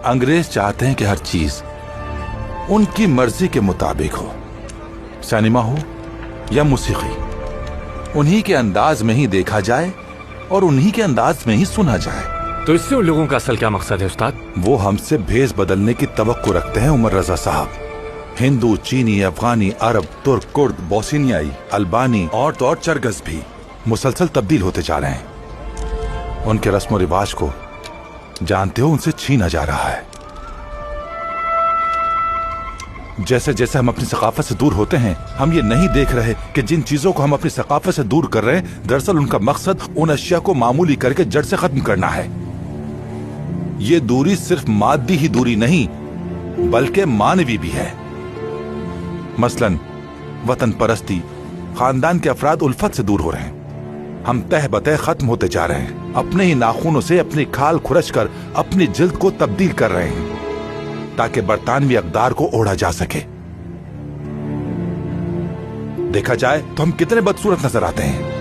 अंग्रेज चाहते हैं कि हर चीज उनकी मर्जी के मुताबिक हो, सिनेमा हो या मौसीकी, उन्हीं के अंदाज में ही देखा जाए और उन्हीं के अंदाज में ही सुना जाए। तो इससे उन लोगों का असल क्या मकसद है उस्ताद? वो हमसे भेस बदलने की तवक्को रखते हैं उमर रजा साहब। हिंदू, चीनी, अफगानी, अरब, तुर्क, कुर्द, बोस्नियाई, अल्बानी और तो और चरगस भी मुसलसल तब्दील होते जा रहे हैं। उनके रस्म व रिवाज को जानते हो उनसे छीना जा रहा है। जैसे जैसे हम अपनी सकाफत से दूर होते हैं, हम ये नहीं देख रहे कि जिन चीजों को हम अपनी सकाफत से दूर कर रहे हैं, दरअसल उनका मकसद उन अशिया को मामूली करके जड़ से खत्म करना है। ये दूरी सिर्फ मादी ही दूरी नहीं बल्कि मानवी भी है। मसलन वतन परस्ती, खानदान के अफराद उल्फत से दूर हो रहे हैं। हम तह बतह खत्म होते जा रहे हैं। अपने ही नाखूनों से अपनी खाल खुरच कर अपनी जिल्द को तब्दील कर रहे हैं ताकि बरतानवी अकदार को ओढ़ा जा सके। देखा जाए तो हम कितने बदसूरत नजर आते हैं।